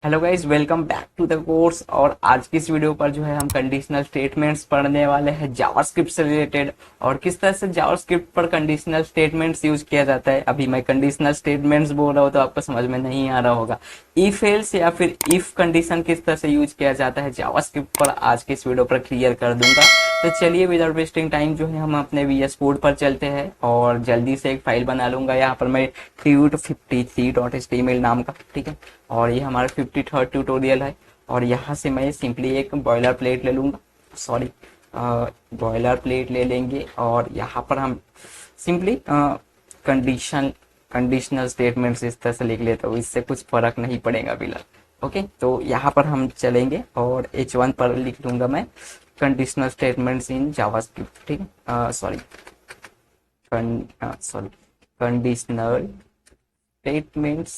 Hello guys, welcome back to the course. और आज की इस वीडियो पर जो है हम कंडीशनल स्टेटमेंट्स पढ़ने वाले हैं जावास्क्रिप्ट से रिलेटेड, और किस तरह से जावास्क्रिप्ट पर कंडीशनल स्टेटमेंट्स यूज किया जाता है। अभी मैं कंडीशनल स्टेटमेंट्स बोल रहा हूँ तो आपको समझ में नहीं आ रहा होगा। इफ एल्स या फिर इफ कंडीशन किस तरह से यूज किया जाता है जावास्क्रिप्ट पर आज की इस वीडियो पर क्लियर कर दूंगा। तो चलिए विदाउट वेस्टिंग टाइम जो है हम अपने VS कोड पर चलते हैं और जल्दी से एक फाइल बना लूंगा यहाँ पर मैं tut53.html नाम का, ठीक है। और ये हमारा 53rd ट्यूटोरियल है और यहाँ से मैं सिंपली एक बॉयलर प्लेट ले लूंगा, सॉरी बॉयलर प्लेट ले लेंगे और यहाँ पर हम सिंपली कंडीशनल स्टेटमेंट्स इस तरह से लिख लेते हो, इससे कुछ फर्क नहीं पड़ेगा फिलहाल। ओके, तो यहाँ पर हम चलेंगे और H1 पर लिख लूंगा मैं कंडीशनल स्टेटमेंट्स इन जावास्क्रिप्ट, ठीक है। Sorry conditional statements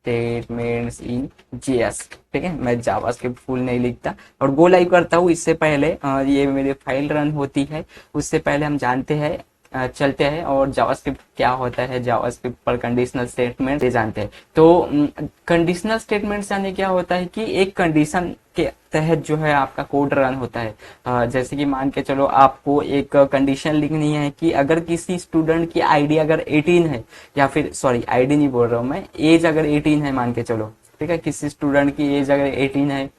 statements in JS, ठीक है। मैं जावास्क्रिप्ट फुल नहीं लिखता और गो लाइव करता हूँ इससे पहले ये मेरी फाइल रन होती है उससे पहले हम जानते हैं चलते हैं और जावास्क्रिप्ट क्या होता है, जावास्क्रिप्ट पर कंडीशनल स्टेटमेंट ये जानते हैं। तो कंडीशनल स्टेटमेंट्स यानी क्या होता है कि एक कंडीशन के तहत जो है आपका कोड रन होता है। जैसे कि मान के चलो आपको एक कंडीशन लिखनी है कि अगर किसी स्टूडेंट की आईडी अगर 18 है, या फिर सॉरी आईडी नहीं बोल रहा हूँ मैं, एज अगर 18 है मान के चलो, ठीक है। किसी स्टूडेंट की एज अगर 18 है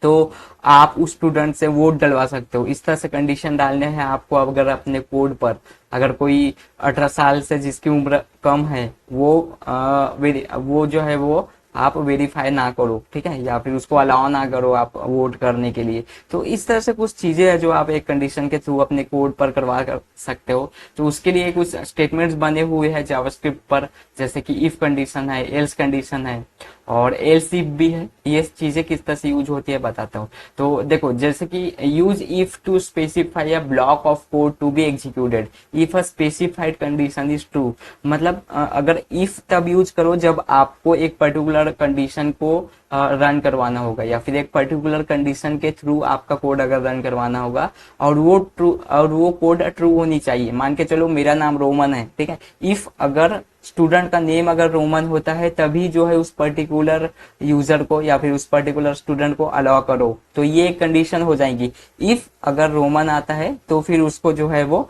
तो आप उस स्टूडेंट से वोट डलवा सकते हो। इस तरह से कंडीशन डालने हैं आपको। अगर अपने कोड पर अगर कोई 18 साल से जिसकी उम्र कम है वो जो है वो आप वेरीफाई ना करो, ठीक है, या फिर उसको अलाउ ना करो आप वोट करने के लिए। तो इस तरह से कुछ चीजें हैं जो आप एक कंडीशन के थ्रू अपने कोड पर करवा कर सकते हो। तो उसके लिए कुछ स्टेटमेंट्स बने हुए हैं जावास्क्रिप्ट पर, जैसे कि इफ कंडीशन है, एल्स कंडीशन है और एल्स इफ भी है। ये चीजें किस तरह से यूज होती है बताता हूँ। तो देखो, जैसे कि use if to specify a block of code to be executed if a specified condition is true. मतलब अगर इफ तब यूज करो जब आपको एक पर्टिकुलर कंडीशन को रन करवाना होगा, या फिर एक पर्टिकुलर कंडीशन के थ्रू आपका कोड अगर रन करवाना होगा और वो कोड ट्रू होनी चाहिए। मान के चलो मेरा नाम रोमन है, ठीक है। इफ अगर स्टूडेंट का नेम अगर रोमन होता है तभी जो है उस पर्टिकुलर यूजर को या फिर उस पर्टिकुलर स्टूडेंट को अलाउ करो, तो ये एक कंडीशन हो जाएगी। इफ अगर रोमन आता है तो फिर उसको जो है वो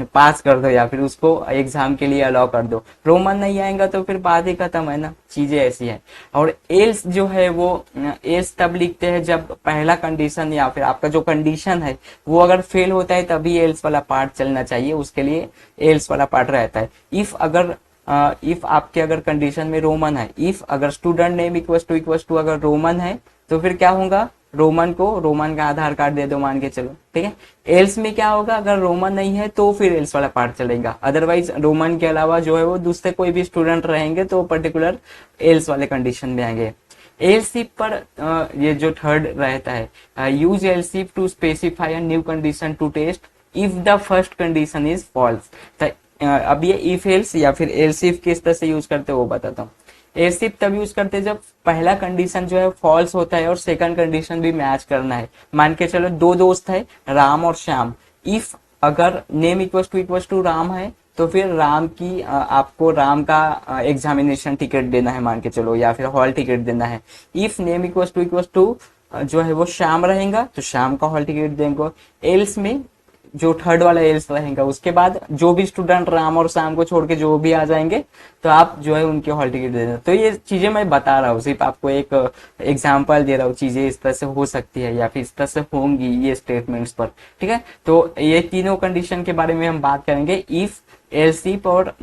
पास कर दो या फिर उसको एग्जाम के लिए अलाउ कर दो। रोमन नहीं आएगा तो फिर बात ही खत्म है ना, चीजें ऐसी है। और एल्स जो है वो एल्स तब लिखते हैं जब पहला कंडीशन या फिर आपका जो कंडीशन है वो अगर फेल होता है तभी एल्स वाला पार्ट चलना चाहिए, उसके लिए एल्स वाला पार्ट रहता है। इफ आपके अगर कंडीशन में रोमन है, इफ अगर स्टूडेंट नेम इक्वल टू अगर रोमन है तो फिर क्या होगा, रोमन का आधार कार्ड दे दो मान के चलो, ठीक है। एल्स में क्या होगा, अगर रोमन नहीं है तो फिर एल्स वाला पार्ट चलेगा, अदरवाइज रोमन के अलावा जो है वो दूसरे कोई भी स्टूडेंट रहेंगे तो पर्टिकुलर एल्स वाले कंडीशन में आएंगे। एल्सिफ पर ये जो थर्ड रहता है, use else if to specify a new condition to test if the first condition is false. अब ये इफ एल्स या फिर एल्सिफ किस तरह से यूज करते हो वो बताता हूँ। एल्सिफ तब यूज करते हैं जब पहला कंडीशन जो है फॉल्स होता है और सेकंड कंडीशन भी मैच करना है। मान के चलो दो दोस्त है, राम और श्याम। इफ अगर नेम इक्वल टू राम है तो फिर राम की आपको राम का एग्जामिनेशन टिकट देना है मान के चलो, या फिर हॉल टिकट देना है। इफ नेम इक्वल टू जो है वो श्याम रहेगा तो श्याम का हॉल टिकट देंगे। एल्स में जो थर्ड वाला एल्स रहेगा उसके बाद जो भी स्टूडेंट राम और श्याम को छोड़ के जो भी आ जाएंगे तो आप जो है उनके हॉल टिकट दे देना। तो ये चीजें मैं बता रहा हूँ, सिर्फ आपको एक एग्जांपल दे रहा हूँ, चीजें इस तरह से हो सकती है या फिर इस तरह से होंगी ये स्टेटमेंट्स पर, ठीक है। तो ये तीनों कंडीशन के बारे में हम बात करेंगे, इफ एल्सिफ और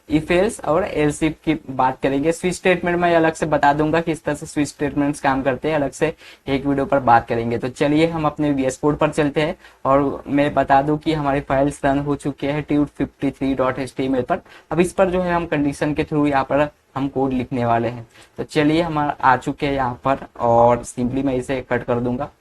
इफ एल्स और एल्सिफ की बात करेंगे। स्विच स्टेटमेंट मैं अलग से बता दूंगा किस तरह से स्विच स्टेटमेंट्स काम करते हैं, अलग से एक वीडियो पर बात करेंगे। तो चलिए हम अपने VS कोड पर चलते हैं और मैं बता दूं कि हमारी फाइल्स रन हो चुके हैं tut53.html पर। अब इस पर जो है हम कंडीशन के थ्रू यहाँ पर हम कोड लिखने वाले हैं। तो चलिए हमारा आ चुके हैं यहाँ पर और सिंपली मैं इसे कट कर दूंगा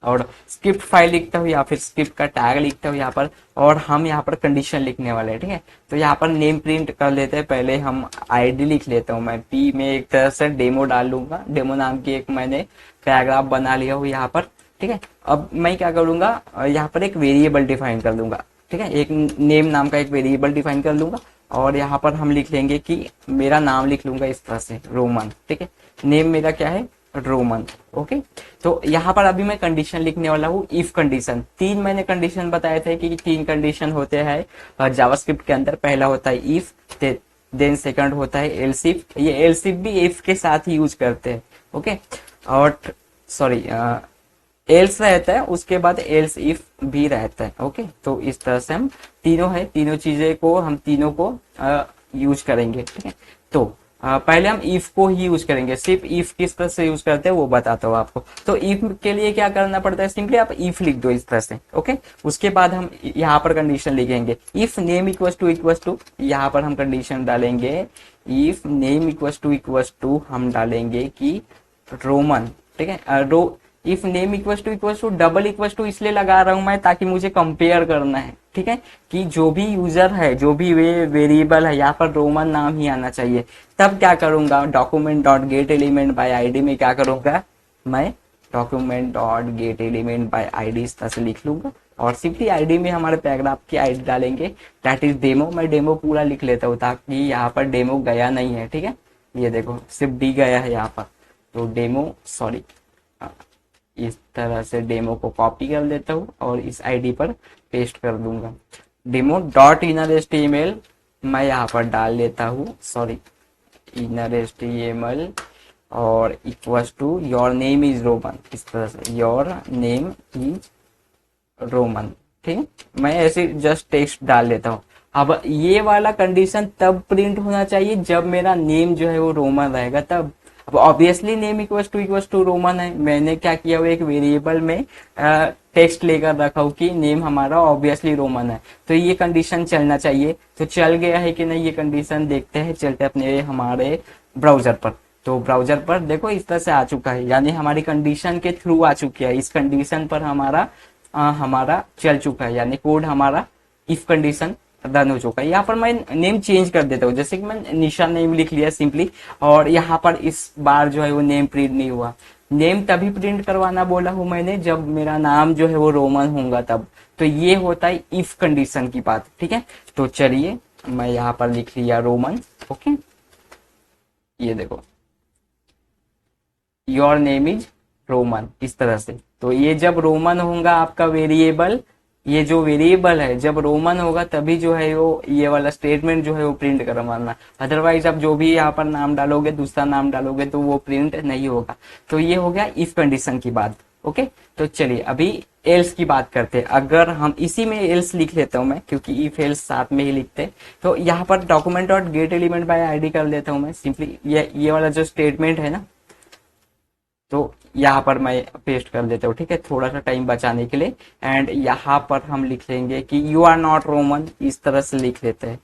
और स्क्रिप्ट फाइल लिखता हूँ या फिर स्क्रिप्ट का टैग लिखता हूँ यहाँ पर, और हम यहाँ पर कंडीशन लिखने वाले हैं, ठीक है। तो यहाँ पर नेम प्रिंट कर लेते हैं। पहले हम आईडी लिख लेता हूँ, मैं पी में एक तरह से डेमो डाल लूंगा। डेमो नाम की एक मैंने पैराग्राफ बना लिया हूँ यहाँ पर, ठीक है। अब मैं क्या करूंगा, यहाँ पर एक वेरिएबल डिफाइन कर दूंगा, ठीक है। एक नेम नाम का एक वेरिएबल डिफाइन कर लूंगा और यहाँ पर हम लिख लेंगे कि मेरा नाम लिख लूंगा इस तरह से रोमन, ठीक है। नेम मेरा क्या है, रोमन। ओके, तो यहाँ पर अभी मैं कंडीशन लिखने वाला हूँ, इफ कंडीशन। तीन मैंने कंडीशन बताए थे कि तीन कंडीशन होते हैं जावास्क्रिप्ट के अंदर। पहला होता है इफ, देन सेकंड होता है एल्स इफ। ये एल्स इफ भी इफ के साथ ही यूज करते हैं। ओके, और सॉरी एल्स रहता है, उसके बाद एल्स इफ भी रहता है। ओके, तो इस तरह से हम तीनों है, तीनों चीजें को हम तीनों को यूज करेंगे, ठीक है। तो पहले हम इफ को ही यूज करेंगे। सिर्फ इफ किस तरह से यूज करते हैं वो बताता हूँ आपको। तो इफ के लिए क्या करना पड़ता है, सिंपली आप इफ लिख दो इस तरह से। ओके, उसके बाद हम यहाँ पर कंडीशन लिखेंगे, इफ नेम इक्वल टू यहाँ पर हम कंडीशन डालेंगे, इफ नेम इक्वल टू हम डालेंगे कि रोमन, ठीक है। If name equal to double equal to इसलिए लगा रहा हूं मैं ताकि मुझे कंपेयर करना है, ठीक है, कि जो भी यूजर है, जो भी वेरिएबल है, यहाँ पर रोमन नाम ही आना चाहिए। तब क्या करूंगा, document dot get element by ID में क्या करूंगा, मैं document dot get element by ID इस तरह से लिख लूंगा, और सिंपली आईडी में हमारे पैराग्राफ की आईडी डालेंगे, दैट इज डेमो। मैं डेमो पूरा लिख लेता हूँ ताकि यहाँ पर डेमो गया नहीं है, ठीक है। ये देखो सिर्फ डी गया है यहाँ पर, तो डेमो, सॉरी, इस तरह से डेमो को कॉपी कर लेता हूँ और इस आईडी पर पेस्ट कर दूंगा। डेमो डॉट इनर एचटीएमएल मैं यहाँ पर डाल लेता हूँ, सॉरी, इनर एचटीएमएल और equals to your name is Roman, इस तरह से योर नेम इज रोमन, ठीक है। मैं ऐसे जस्ट टेक्स्ट डाल लेता हूँ। अब ये वाला कंडीशन तब प्रिंट होना चाहिए जब मेरा नेम जो है वो रोमन रहेगा, तब। अब obviously name equal to Roman है, मैंने क्या किया हुआ एक वेरिएबल में टेक्स्ट लेकर रखा हूँ कि नेम हमारा ऑब्वियसली रोमन है, तो ये कंडीशन चलना चाहिए। तो चल गया है कि नहीं ये कंडीशन, देखते हैं, चलते अपने हमारे ब्राउजर पर। तो ब्राउजर पर देखो इस तरह से आ चुका है, यानी हमारी कंडीशन के थ्रू आ चुकी है। इस कंडीशन पर हमारा चल चुका है, यानी कोड हमारा इफ कंडीशन रन हो चुका है। यहाँ पर मैं नेम चेंज कर देता हूँ, जैसे कि मैं निशा नेम लिख लिया सिंपली, और यहाँ पर इस बार जो है वो नेम प्रिंट नहीं हुआ। नेम तभी प्रिंट करवाना बोला हूँ मैंने जब मेरा नाम जो है वो रोमन होगा तब। तो ये होता है इफ कंडीशन की बात, ठीक है। तो चलिए मैं यहाँ पर लिख लिया रोमन। ओके, ये देखो योर नेम इज रोमन, इस तरह से। तो ये जब रोमन होगा आपका वेरिएबल, ये जो वेरिएबल है जब रोमन होगा तभी जो है वो ये वाला स्टेटमेंट जो है वो प्रिंट करवाना। अदरवाइज आप जो भी यहाँ पर नाम डालोगे, दूसरा नाम डालोगे, तो वो प्रिंट नहीं होगा। तो ये हो गया इफ कंडीशन की बात। ओके, तो चलिए अभी एल्स की बात करते हैं। अगर हम इसी में एल्स लिख लेता हूं मैं, क्योंकि इफ एल्स साथ में ही लिखते हैं, तो यहाँ पर document dot get element by ID कर लेता हूं मैं सिंपली। ये वाला जो स्टेटमेंट है ना, तो यहाँ पर मैं पेस्ट कर देता हूँ, ठीक है, थोड़ा सा टाइम बचाने के लिए। एंड यहाँ पर हम लिख लेंगे कि यू आर नॉट रोमन, इस तरह से लिख लेते हैं,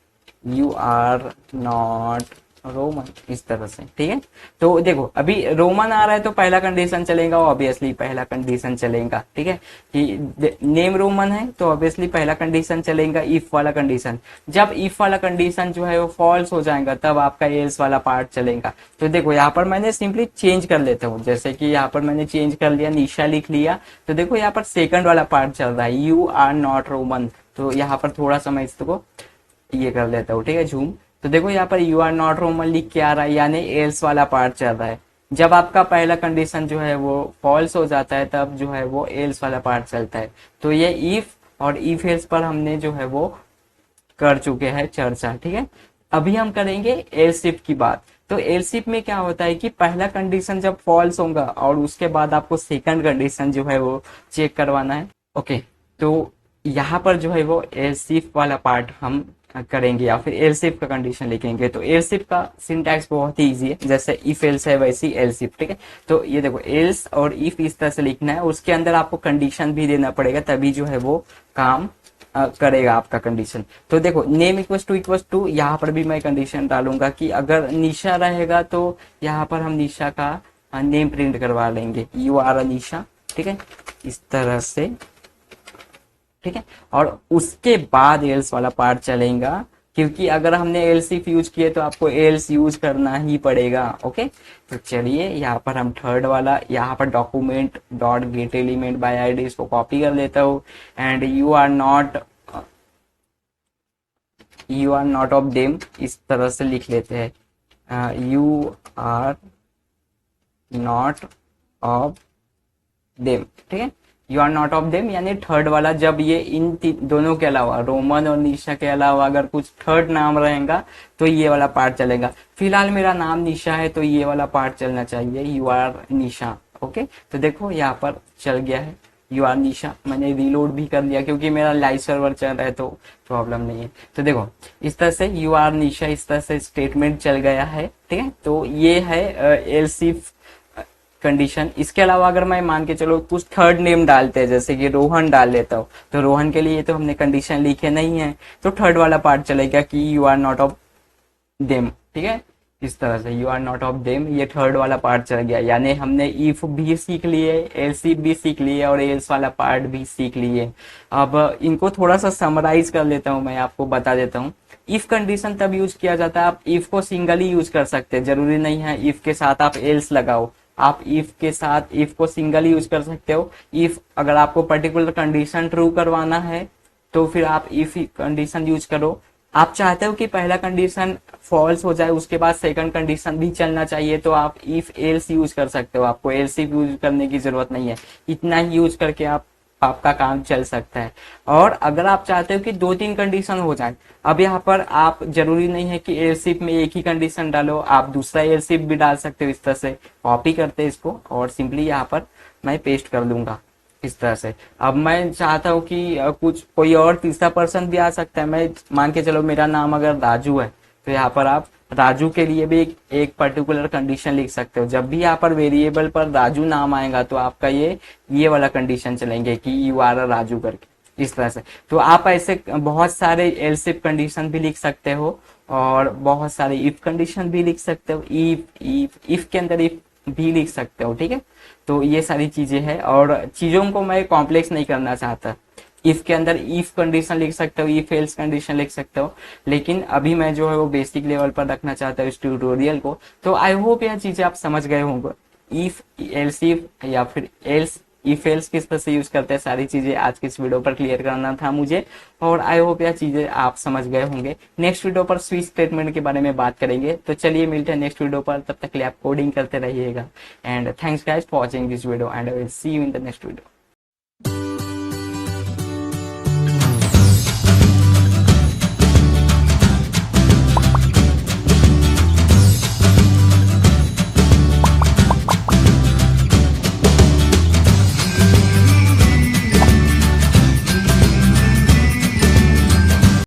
यू आर नॉट रोमन, इस तरह से, ठीक है। तो देखो अभी रोमन आ रहा है तो पहला कंडीशन चलेगा, ऑब्वियसली पहला कंडीशन चलेगा, ठीक है, कि नेम रोमन है तो ऑब्वियसली पहला कंडीशन चलेगा, इफ वाला कंडीशन। जब इफ वाला कंडीशन जो है वो फॉल्स हो जाएगा तब आपका एल्स वाला पार्ट चलेगा। तो देखो यहाँ पर मैंने सिंपली चेंज कर लेता हूँ, जैसे कि यहाँ पर मैंने चेंज कर लिया, निशा लिख लिया, तो देखो यहाँ पर सेकंड वाला पार्ट चल रहा है, यू आर नॉट रोमन। तो यहाँ पर थोड़ा सा मैं इसको ये कर लेता हूँ, ठीक है, झूम। तो देखो यहाँ पर यू आर नॉट रोमन लिख के आ रहा है, यानी एल्स वाला पार्ट चल रहा है। जब आपका पहला कंडीशन जो है वो फॉल्स हो जाता है तब जो है वो एल्स वाला पार्ट चलता है। तो ये इफ और इफ एल्स पर हमने जो है वो कर चुके हैं चर्चा, ठीक है। अभी हम करेंगे एल्स इफ की बात। तो एल्स इफ में क्या होता है कि पहला कंडीशन जब फॉल्स होगा और उसके बाद आपको सेकंड कंडीशन जो है वो चेक करवाना है। ओके, तो यहाँ पर जो है वो एल्स इफ वाला पार्ट हम करेंगे, या फिर एल्स इफ का कंडीशन लिखेंगे। तो एल्स इफ का सिंटैक्स बहुत ही इजी है, जैसे इफ एल्स है वैसी एल्स इफ, ठीक है। तो ये देखो एल्स और इफ इस तरह से लिखना है, उसके अंदर आपको कंडीशन भी देना पड़ेगा, तभी जो है वो काम करेगा आपका कंडीशन। तो देखो नेम इक्वल टू यहाँ पर भी मैं कंडीशन डालूंगा कि अगर निशा रहेगा तो यहाँ पर हम निशा का नेम प्रिंट करवा लेंगे, यू आर निशा, ठीक है, इस तरह से, ठीक है। और उसके बाद एल्स वाला पार्ट चलेगा, क्योंकि अगर हमने एल्स इफ यूज किए तो आपको एल्स यूज करना ही पड़ेगा। ओके, तो चलिए यहाँ पर हम थर्ड वाला, यहाँ पर document dot get element by ID इसको कॉपी कर लेता हूँ, and you are not you are not of them, इस तरह से लिख लेते हैं, you are not of them, ठीक है। You are not of them यानी थर्ड वाला, जब ये इन दोनों के अलावा, रोमन और निशा के अलावा अगर कुछ थर्ड नाम रहेगा तो ये वाला पार्ट चलेगा। फिलहाल मेरा नाम निशा है तो ये वाला पार्ट चलना चाहिए, यू आर निशा। ओके, तो देखो यहाँ पर चल गया है यू आर निशा। मैंने रीलोड भी कर लिया क्योंकि मेरा लाइव सर्वर चल रहा है तो प्रॉब्लम नहीं है। तो देखो इस तरह से यू आर निशा, इस तरह से स्टेटमेंट चल गया है, ठीक है। तो ये है एल्स इफ कंडीशन। इसके अलावा अगर मैं मान के चलो कुछ थर्ड नेम डालते हैं, जैसे कि रोहन डाल लेता हूँ, तो रोहन के लिए तो हमने कंडीशन लिखे नहीं है, तो थर्ड वाला पार्ट चलेगा कि you are not of them, ठीक है। इस तरह से you are not of them, ये थर्ड वाला पार्ट चल गया। यानी हमने इफ भी सीख लिए, एल्स इफ भी सीख लिए और एल्स वाला पार्ट भी सीख लिए। अब इनको थोड़ा सा समराइज कर लेता हूँ, मैं आपको बता देता हूँ। इफ कंडीशन तब यूज किया जाता है, आप इफ को सिंगल ही यूज कर सकते हैं, जरूरी नहीं है इफ के साथ आप एल्स लगाओ। आप इफ के साथ इफ को सिंगल यूज कर सकते हो। इफ अगर आपको पर्टिकुलर कंडीशन ट्रू करवाना है तो फिर आप इफ कंडीशन यूज करो। आप चाहते हो कि पहला कंडीशन फॉल्स हो जाए, उसके बाद सेकंड कंडीशन भी चलना चाहिए, तो आप इफ एल्स यूज कर सकते हो। आपको एल्स इफ यूज करने की जरूरत नहीं है, इतना ही यूज करके आपका काम चल सकता है। और अगर आप चाहते हो कि 2-3 कंडीशन हो जाए, अब यहाँ पर आप जरूरी नहीं है कि एल्स इफ में एक ही कंडीशन डालो, आप दूसरा एल्स इफ भी डाल सकते हो। इस तरह से कॉपी करते हैं इसको और सिंपली यहाँ पर मैं पेस्ट कर दूंगा इस तरह से। अब मैं चाहता हूँ कि कुछ कोई और तीसरा पर्सन भी आ सकता है। मैं मान के चलो मेरा नाम अगर राजू है, तो यहाँ पर आप राजू के लिए भी एक पर्टिकुलर कंडीशन लिख सकते हो। जब भी यहाँ पर वेरिएबल पर राजू नाम आएगा तो आपका ये वाला कंडीशन चलेंगे कि यू आर राजू करके, इस तरह से। तो आप ऐसे बहुत सारे एल्स इफ कंडीशन भी लिख सकते हो और बहुत सारे इफ कंडीशन भी लिख सकते हो। इफ के अंदर इफ भी लिख सकते हो, ठीक है। तो ये सारी चीजें हैं और चीजों को मैं कॉम्प्लेक्स नहीं करना चाहता। इफ के अंदर इफ कंडीशन लिख सकते हो, इफ एल्स कंडीशन लिख सकते हो, लेकिन अभी मैं जो है वो बेसिक लेवल पर रखना चाहता हूँ इस ट्यूटोरियल को। तो आई होप यह चीजें आप समझ गए होंगे। इफ एल्स इफ या फिर एल्स इफ एल्स किस तरह से यूज करते हैं, सारी चीजें आज की इस वीडियो पर क्लियर करना था मुझे और आई होप यह चीजें आप समझ गए होंगे। नेक्स्ट वीडियो पर स्विच स्टेटमेंट के बारे में बात करेंगे। तो चलिए मिलते हैं नेक्स्ट वीडियो पर, तब तक के लिए आप कोडिंग करते रहिएगा। And thanks guys for watching this video and I will see you in the next video.